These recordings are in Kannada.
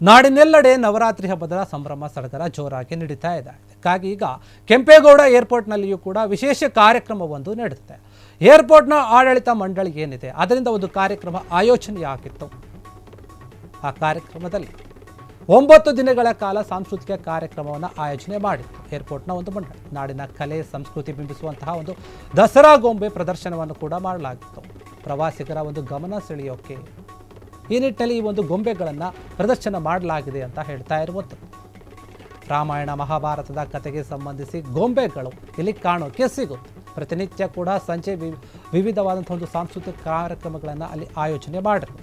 ನಾಡಿನೆಲ್ಲೆಡೆ ನವರಾತ್ರಿ ಹಬ್ಬದ ಸಂಭ್ರಮ ಸಡಗರ ಜೋರಾಗಿ ನಡೀತಾ ಇದೆ. ಹಾಗಾಗಿ ಈಗ ಕೆಂಪೇಗೌಡ ಏರ್ಪೋರ್ಟ್ನಲ್ಲಿಯೂ ಕೂಡ ವಿಶೇಷ ಕಾರ್ಯಕ್ರಮವೊಂದು ನಡೆದಿದೆ. ಏರ್ಪೋರ್ಟ್ನ ಆಡಳಿತ ಮಂಡಳಿ ಏನಿದೆ ಅದರಿಂದ ಒಂದು ಕಾರ್ಯಕ್ರಮ ಆಯೋಜನೆಯಾಗಿತ್ತು. ಆ ಕಾರ್ಯಕ್ರಮದಲ್ಲಿ 9 ದಿನಗಳ ಕಾಲ ಸಾಂಸ್ಕೃತಿಕ ಕಾರ್ಯಕ್ರಮವನ್ನು ಆಯೋಜನೆ ಮಾಡಿತ್ತು ಏರ್ಪೋರ್ಟ್ನ ಒಂದು ಮಂಡಳಿ. ನಾಡಿನ ಕಲೆ ಸಂಸ್ಕೃತಿ ಬಿಂಬಿಸುವಂತಹ ಒಂದು ದಸರಾ ಗೊಂಬೆ ಪ್ರದರ್ಶನವನ್ನು ಕೂಡ ಮಾಡಲಾಗಿತ್ತು. ಪ್ರವಾಸಿಗರ ಒಂದು ಗಮನ ಸೆಳೆಯೋಕೆ ಈ ನಿಟ್ಟಿನಲ್ಲಿ ಈ ಒಂದು ಗೊಂಬೆಗಳನ್ನು ಪ್ರದರ್ಶನ ಮಾಡಲಾಗಿದೆ ಅಂತ ಹೇಳ್ತಾ ಇರುವಂಥದ್ದು. ರಾಮಾಯಣ ಮಹಾಭಾರತದ ಕಥೆಗೆ ಸಂಬಂಧಿಸಿ ಗೊಂಬೆಗಳು ಇಲ್ಲಿ ಕಾಣೋಕೆ ಸಿಗುತ್ತೆ. ಪ್ರತಿನಿತ್ಯ ಕೂಡ ಸಂಜೆ ವಿವಿಧವಾದಂಥ ಒಂದು ಸಾಂಸ್ಕೃತಿಕ ಕಾರ್ಯಕ್ರಮಗಳನ್ನು ಅಲ್ಲಿ ಆಯೋಜನೆ ಮಾಡಿರುತ್ತೆ.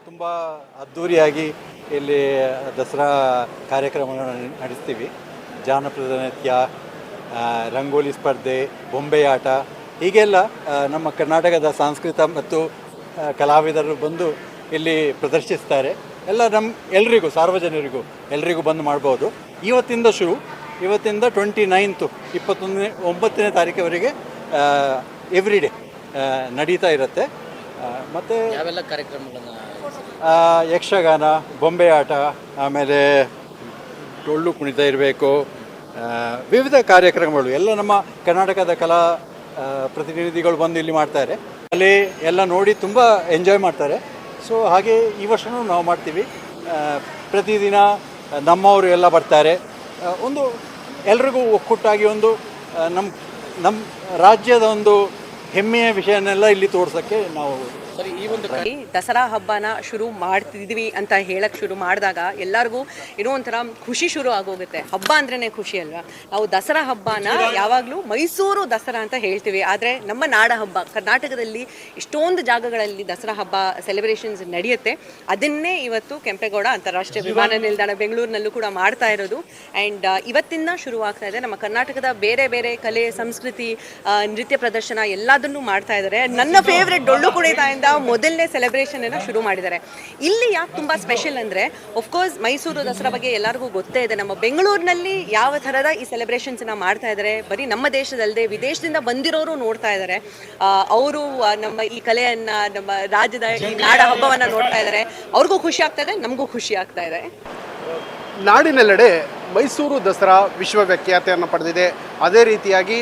ತುಂಬ ಅದ್ಧೂರಿಯಾಗಿ ಇಲ್ಲಿ ದಸರಾ ಕಾರ್ಯಕ್ರಮಗಳನ್ನು ನಡೆಸ್ತೀವಿ. ಜಾನಪದ ನೃತ್ಯ, ರಂಗೋಲಿ ಸ್ಪರ್ಧೆ, ಬೊಂಬೆಯಾಟ ಹೀಗೆಲ್ಲ ನಮ್ಮ ಕರ್ನಾಟಕದ ಸಂಸ್ಕೃತ ಮತ್ತು ಕಲಾವಿದರು ಬಂದು ಇಲ್ಲಿ ಪ್ರದರ್ಶಿಸ್ತಾರೆ. ಎಲ್ಲ ಎಲ್ರಿಗೂ ಸಾರ್ವಜನಿಕರಿಗೂ ಎಲ್ರಿಗೂ ಬಂದು ಮಾಡ್ಬೋದು. ಇವತ್ತಿಂದ 29 29ನೇ ತಾರೀಕುವರೆಗೆ ಎವ್ರಿ ಡೇ ನಡೀತಾ ಇರುತ್ತೆ. ಮತ್ತು ಯಾವೆಲ್ಲ ಕಾರ್ಯಕ್ರಮಗಳನ್ನು? ಯಕ್ಷಗಾನ, ಬೊಂಬೆ ಆಟ, ಆಮೇಲೆ ಡೊಳ್ಳು ಕುಣಿತ ಇರಬೇಕು, ವಿವಿಧ ಕಾರ್ಯಕ್ರಮಗಳು ಎಲ್ಲ ನಮ್ಮ ಕರ್ನಾಟಕದ ಕಲಾ ಪ್ರತಿನಿಧಿಗಳು ಬಂದು ಇಲ್ಲಿ ಮಾಡ್ತಾರೆ. ಅಲ್ಲಿ ಎಲ್ಲ ನೋಡಿ ತುಂಬ ಎಂಜಾಯ್ ಮಾಡ್ತಾರೆ. ಸೊ ಹಾಗೆ ಈ ವರ್ಷವೂ ನಾವು ಮಾಡ್ತೀವಿ. ಪ್ರತಿದಿನ ನಮ್ಮವರು ಎಲ್ಲ ಬರ್ತಾರೆ. ಒಂದು ಎಲ್ರಿಗೂ ಒಕ್ಕೂಟಾಗಿ ಒಂದು ನಮ್ಮ ರಾಜ್ಯದ ಒಂದು ಹೆಮ್ಮೆಯ ವಿಷಯನೆಲ್ಲ ಇಲ್ಲಿ ತೋರ್ಸೋಕ್ಕೆ ನಾವು ಈ ಒಂದು ದಸರಾ ಹಬ್ಬನ ಶುರು ಮಾಡ್ತಿದ್ವಿ ಅಂತ ಹೇಳಕ್ ಶುರು ಮಾಡಿದಾಗ ಎಲ್ಲರಿಗೂ ಏನೋ ಒಂಥರ ಖುಷಿ ಶುರು ಆಗೋಗುತ್ತೆ. ಹಬ್ಬ ಅಂದ್ರೇನೆ ಖುಷಿ ಅಲ್ವಾ. ನಾವು ದಸರಾ ಹಬ್ಬನ ಯಾವಾಗಲೂ ಮೈಸೂರು ದಸರಾ ಅಂತ ಹೇಳ್ತೀವಿ, ಆದರೆ ನಮ್ಮ ನಾಡ ಹಬ್ಬ ಕರ್ನಾಟಕದಲ್ಲಿ ಇಷ್ಟೊಂದು ಜಾಗಗಳಲ್ಲಿ ದಸರಾ ಹಬ್ಬ ಸೆಲೆಬ್ರೇಷನ್ಸ್ ನಡೆಯುತ್ತೆ. ಅದನ್ನೇ ಇವತ್ತು ಕೆಂಪೇಗೌಡ ಅಂತಾರಾಷ್ಟ್ರೀಯ ವಿಮಾನ ನಿಲ್ದಾಣ ಬೆಂಗಳೂರಿನಲ್ಲೂ ಕೂಡ ಮಾಡ್ತಾ ಇರೋದು. ಆ್ಯಂಡ್ ಇವತ್ತಿಂದ ಶುರುವಾಗ್ತಾ ಇದೆ. ನಮ್ಮ ಕರ್ನಾಟಕದ ಬೇರೆ ಬೇರೆ ಕಲೆ ಸಂಸ್ಕೃತಿ ನೃತ್ಯ ಪ್ರದರ್ಶನ ಎಲ್ಲದನ್ನೂ ಮಾಡ್ತಾ ಇದ್ದಾರೆ. ನನ್ನ ಫೇವ್ರೆಟ್ ಡೊಳ್ಳು ಕುಣಿತ ಮೊದಲನೇ ಸೆಲೆಬ್ರೇಷನ್ ಅನ್ನ ಶುರು ಮಾಡಿದ್ದಾರೆ. ಇಲ್ಲಿ ಯಾಕೆ ತುಂಬಾ ಸ್ಪೆಷಲ್ ಅಂದ್ರೆ, ಆಫ್ಕೋರ್ಸ್ ಮೈಸೂರು ದಸರಾ ಬಗ್ಗೆ ಎಲ್ಲರಿಗೂ ಗೊತ್ತೇ ಇದೆ. ನಮ್ಮ ಬೆಂಗಳೂರಿನಲ್ಲಿ ಯಾವ ಥರದ ಈ ಸೆಲೆಬ್ರೇಷನ್ಸ್ ಮಾಡ್ತಾ ಇದ್ದಾರೆ, ಬರೀ ನಮ್ಮ ದೇಶದಲ್ಲದೆ ವಿದೇಶದಿಂದ ಬಂದಿರೋರು ನೋಡ್ತಾ ಇದ್ದಾರೆ. ಅವರು ನಮ್ಮ ಈ ಕಲೆಯನ್ನ, ನಮ್ಮ ರಾಜ್ಯದ ಈ ನಾಡ ಹಬ್ಬವನ್ನ ನೋಡ್ತಾ ಇದ್ದಾರೆ. ಅವ್ರಿಗೂ ಖುಷಿ ಆಗ್ತಾ ಇದೆ, ನಮಗೂ ಖುಷಿ ಆಗ್ತಾ ಇದೆ. ನಾಡಿನೆಲ್ಲೆಡೆ ಮೈಸೂರು ದಸರಾ ವಿಶ್ವವಿಖ್ಯಾತಿಯನ್ನು ಪಡೆದಿದೆ. ಅದೇ ರೀತಿಯಾಗಿ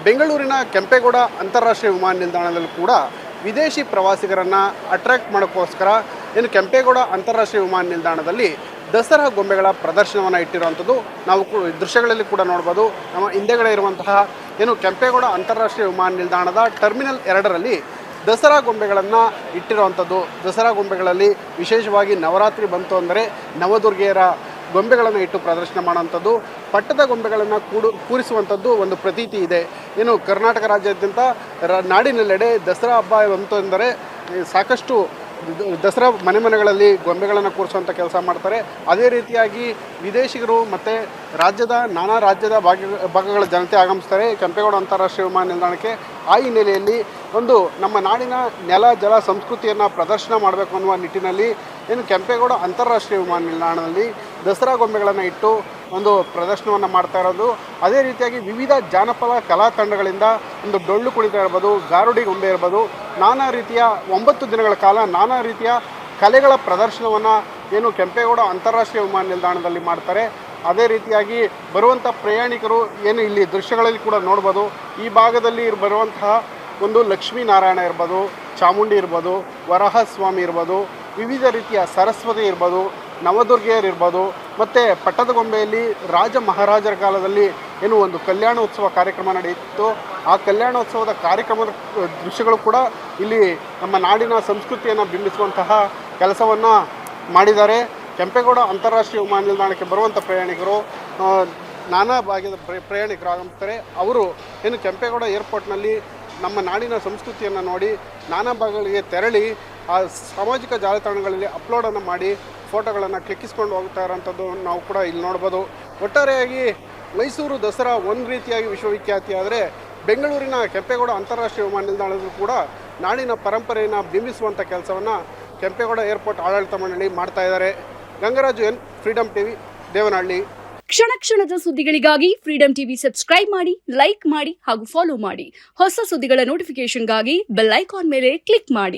ಬೆಂಗಳೂರಿನ ಕೆಂಪೇಗೌಡ ಅಂತಾರಾಷ್ಟ್ರೀಯ ವಿಮಾನ ನಿಲ್ದಾಣದಲ್ಲೂ ಕೂಡ ವಿದೇಶಿ ಪ್ರವಾಸಿಗರನ್ನು ಅಟ್ರ್ಯಾಕ್ಟ್ ಮಾಡೋಕ್ಕೋಸ್ಕರ ಏನು ಕೆಂಪೇಗೌಡ ಅಂತಾರಾಷ್ಟ್ರೀಯ ವಿಮಾನ ನಿಲ್ದಾಣದಲ್ಲಿ ದಸರಾ ಗೊಂಬೆಗಳ ಪ್ರದರ್ಶನವನ್ನು ಇಟ್ಟಿರುವಂಥದ್ದು ನಾವು ದೃಶ್ಯಗಳಲ್ಲಿ ಕೂಡ ನೋಡ್ಬೋದು. ನಮ್ಮ ಹಿಂದೆಗಡೆ ಇರುವಂತಹ ಏನು ಕೆಂಪೇಗೌಡ ಅಂತಾರಾಷ್ಟ್ರೀಯ ವಿಮಾನ ನಿಲ್ದಾಣದ ಟರ್ಮಿನಲ್ 2ರಲ್ಲಿ ದಸರಾ ಗೊಂಬೆಗಳನ್ನು ಇಟ್ಟಿರುವಂಥದ್ದು. ದಸರಾ ಗೊಂಬೆಗಳಲ್ಲಿ ವಿಶೇಷವಾಗಿ ನವರಾತ್ರಿ ಬಂತು ಅಂದರೆ ನವದುರ್ಗೆಯರ ಗೊಂಬೆಗಳನ್ನು ಇಟ್ಟು ಪ್ರದರ್ಶನ ಮಾಡುವಂಥದ್ದು, ಪಟ್ಟದ ಗೊಂಬೆಗಳನ್ನು ಕೂರಿಸುವಂಥದ್ದು ಒಂದು ಪ್ರತೀತಿ ಇದೆ. ಏನು ಕರ್ನಾಟಕ ರಾಜ್ಯಾದ್ಯಂತ ನಾಡಿನೆಲ್ಲೆಡೆ ದಸರಾ ಹಬ್ಬ ಬಂತು ಎಂದರೆ ಸಾಕಷ್ಟು ದಸರಾ ಮನೆಗಳಲ್ಲಿ ಗೊಂಬೆಗಳನ್ನು ಕೂರಿಸುವಂಥ ಕೆಲಸ ಮಾಡ್ತಾರೆ. ಅದೇ ರೀತಿಯಾಗಿ ವಿದೇಶಿಗರು ಮತ್ತು ನಾನಾ ರಾಜ್ಯದ ಭಾಗಗಳ ಜನತೆ ಆಗಮಿಸ್ತಾರೆ ಕೆಂಪೇಗೌಡ ಅಂತಾರಾಷ್ಟ್ರೀಯ ವಿಮಾನ ನಿಲ್ದಾಣಕ್ಕೆ. ಆ ಹಿನ್ನೆಲೆಯಲ್ಲಿ ಒಂದು ನಮ್ಮ ನಾಡಿನ ನೆಲ ಜಲ ಸಂಸ್ಕೃತಿಯನ್ನು ಪ್ರದರ್ಶನ ಮಾಡಬೇಕು ಅನ್ನುವ ನಿಟ್ಟಿನಲ್ಲಿ ಏನು ಕೆಂಪೇಗೌಡ ಅಂತಾರಾಷ್ಟ್ರೀಯ ವಿಮಾನ ನಿಲ್ದಾಣದಲ್ಲಿ ದಸರಾ ಗೊಂಬೆಗಳನ್ನು ಇಟ್ಟು ಒಂದು ಪ್ರದರ್ಶನವನ್ನು ಮಾಡ್ತಾ ಇರೋದು. ಅದೇ ರೀತಿಯಾಗಿ ವಿವಿಧ ಜಾನಪದ ಕಲಾ ತಂಡಗಳಿಂದ ಒಂದು ಡೊಳ್ಳು ಕುಣಿತ ಇರ್ಬೋದು, ಗಾರುಡಿ ಗೊಂಬೆ ಇರ್ಬೋದು, ನಾನಾ ರೀತಿಯ 9 ದಿನಗಳ ಕಾಲ ನಾನಾ ರೀತಿಯ ಕಲೆಗಳ ಪ್ರದರ್ಶನವನ್ನು ಏನು ಕೆಂಪೇಗೌಡ ಅಂತಾರಾಷ್ಟ್ರೀಯ ವಿಮಾನ ನಿಲ್ದಾಣದಲ್ಲಿ ಮಾಡ್ತಾರೆ. ಅದೇ ರೀತಿಯಾಗಿ ಬರುವಂಥ ಪ್ರಯಾಣಿಕರು ಏನು ಇಲ್ಲಿ ದೃಶ್ಯಗಳಲ್ಲಿ ಕೂಡ ನೋಡ್ಬೋದು. ಈ ಭಾಗದಲ್ಲಿ ಬರುವಂತಹ ಒಂದು ಲಕ್ಷ್ಮೀನಾರಾಯಣ ಇರ್ಬೋದು, ಚಾಮುಂಡಿ ಇರ್ಬೋದು, ವರಹಸ್ವಾಮಿ ಇರ್ಬೋದು, ವಿವಿಧ ರೀತಿಯ ಸರಸ್ವತಿ ಇರ್ಬೋದು, ನವದುರ್ಗೆಯರು ಇರ್ಬೋದು, ಮತ್ತು ಪಟ್ಟದಗೊಂಬೆಯಲ್ಲಿ ರಾಜ ಮಹಾರಾಜರ ಕಾಲದಲ್ಲಿ ಏನು ಒಂದು ಕಲ್ಯಾಣೋತ್ಸವ ಕಾರ್ಯಕ್ರಮ ನಡೆಯಿತು. ಆ ಕಲ್ಯಾಣೋತ್ಸವದ ಕಾರ್ಯಕ್ರಮದ ದೃಶ್ಯಗಳು ಕೂಡ ಇಲ್ಲಿ ನಮ್ಮ ನಾಡಿನ ಸಂಸ್ಕೃತಿಯನ್ನು ಬಿಂಬಿಸುವಂತಹ ಕೆಲಸವನ್ನು ಮಾಡಿದ್ದಾರೆ. ಕೆಂಪೇಗೌಡ ಅಂತಾರಾಷ್ಟ್ರೀಯ ವಿಮಾನ ನಿಲ್ದಾಣಕ್ಕೆ ಬರುವಂಥ ಪ್ರಯಾಣಿಕರು ನಾನಾ ಭಾಗದ ಪ್ರಯಾಣಿಕರು ಆಗಮಿಸ್ತಾರೆ. ಅವರು ಏನು ಕೆಂಪೇಗೌಡ ಏರ್ಪೋರ್ಟ್ನಲ್ಲಿ ನಮ್ಮ ನಾಡಿನ ಸಂಸ್ಕೃತಿಯನ್ನು ನೋಡಿ ನಾನಾ ಭಾಗಗಳಿಗೆ ತೆರಳಿ ಆ ಸಾಮಾಜಿಕ ಜಾಲತಾಣಗಳಲ್ಲಿ ಅಪ್ಲೋಡನ್ನು ಮಾಡಿ ಫೋಟೋಗಳನ್ನು ಕ್ಲಿಕ್ಕಿಸ್ಕೊಂಡು ಹೋಗ್ತಾ ಇರೋಂಥದ್ದು ನಾವು ಕೂಡ ಇಲ್ಲಿ ನೋಡ್ಬೋದು. ಒಟ್ಟಾರೆಯಾಗಿ ಮೈಸೂರು ದಸರಾ ಒಂದು ರೀತಿಯಾಗಿ ವಿಶ್ವವಿಖ್ಯಾತಿ ಆದರೆ ಬೆಂಗಳೂರಿನ ಕೆಂಪೇಗೌಡ ಅಂತಾರಾಷ್ಟ್ರೀಯ ವಿಮಾನ ನಿಲ್ದಾಣದಲ್ಲೂ ಕೂಡ ನಾಡಿನ ಪರಂಪರೆಯನ್ನು ಬಿಂಬಿಸುವಂಥ ಕೆಲಸವನ್ನು ಕೆಂಪೇಗೌಡ ಏರ್ಪೋರ್ಟ್ ಆಡಳಿತ ಮಂಡಳಿ ಮಾಡ್ತಾ ಇದ್ದಾರೆ. Gangaraju N, freedom TV, Devanahalli. ಕ್ಷಣ ಕ್ಷಣದ ಸುದ್ದಿಗಳಿಗಾಗಿ ಫ್ರೀಡಮ್ ಟಿವಿ ಸಬ್ಸ್ಕ್ರೈಬ್ ಮಾಡಿ, ಲೈಕ್ ಮಾಡಿ ಹಾಗೂ ಫಾಲೋ ಮಾಡಿ. ಹೊಸ ಸುದ್ದಿಗಳ ನೋಟಿಫಿಕೇಶನ್ಗಾಗಿ ಬೆಲ್ ಐಕಾನ್ ಮೇಲೆ ಕ್ಲಿಕ್ ಮಾಡಿ.